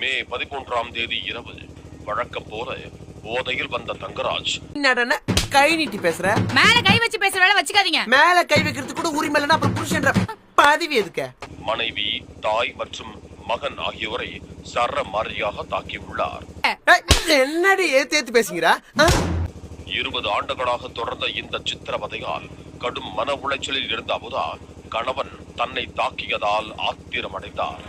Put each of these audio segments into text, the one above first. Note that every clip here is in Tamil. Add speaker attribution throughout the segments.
Speaker 1: மே 13ஆம் தேதி இரவு வழக்கம் போல போதையில் வந்த தங்கராஜ்
Speaker 2: கை நீட்டி பேசுற,
Speaker 3: மேல கை வச்சு பேசுற வேலை வச்சுக்காதீங்க.
Speaker 2: மேல கை வைக்கிறது கூட உரிமை இல்லைன்னா அப்புறம் புருஷன்ற பதவி எதுக்க?
Speaker 1: மனைவி, தாய் மற்றும் மகன் ஆகியோரை சரமாரியாக தாக்கியுள்ளார்.
Speaker 2: என்னடி ஏத்து பேசுகிறா?
Speaker 1: 20 ஆண்டுகளாக தொடர்ந்த இந்த சித்திரவதையால் கடும் மன உளைச்சலில் இருந்த அமுதா கணவன் தன்னை தாக்கியதால் ஆத்திரமடைந்தார்.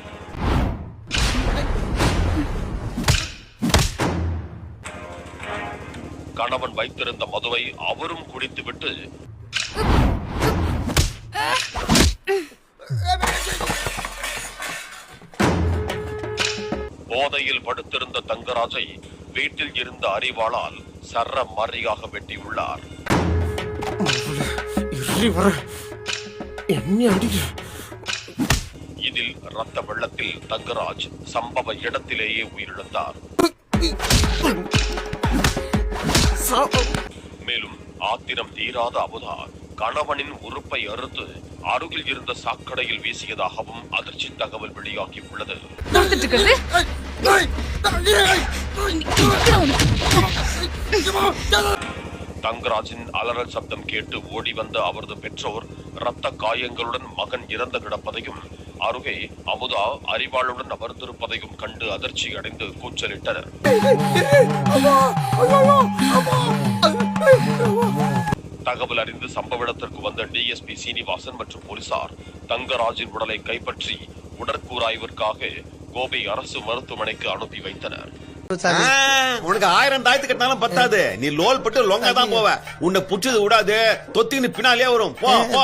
Speaker 1: கணவன் வைத்திருந்த மதுவை அவரும் குடித்துவிட்டு போதையில் படுத்திருந்த தங்கராஜை வீட்டில் இருந்த அரிவாளால் சரமாரியாக வெட்டியுள்ளார். இதில் ரத்த வெள்ளத்தில் தங்கராஜ் சம்பவ இடத்திலேயே உயிரிழந்தார். மேலும் ஆத்திரம் தீராத அமுதா கணவனின் உறுப்பை அறுத்து அருகில் இருந்த சாக்கடையில் வீசியதாகவும் அதிர்ச்சி தகவல் வெளியாகி உள்ளது. தங்கராஜின் அலறல் சப்தம் கேட்டு ஓடி வந்த அவரது பெற்றோர் இரத்த காயங்களுடன் மகன் இறந்து கிடப்பதையும் அருகே அமுதா அரிவாளுடன் அமர்ந்திருப்பதையும் கண்டு அதிர்ச்சி அடைந்து கூச்சலிட்டனர். தகவல் அறிந்து சம்பவ இடத்திற்கு வந்த டிஎஸ்பி சீனிவாசன் மற்றும் போலீசார் தங்கராஜின் உடலை கைப்பற்றி உடற்கூராய்விற்காக கோவை அரசு மருத்துவமனைக்கு அனுப்பி வைத்தனர்.
Speaker 4: உனக்கு 1000 தாயத்து கட்டினாலும் பத்தாது. நீ லோல் பட்டு லொங்கா தான் போவ. உன்னை புடிச்சது விடாது. தொத்தின்னு பின்னாலே வரும். போ.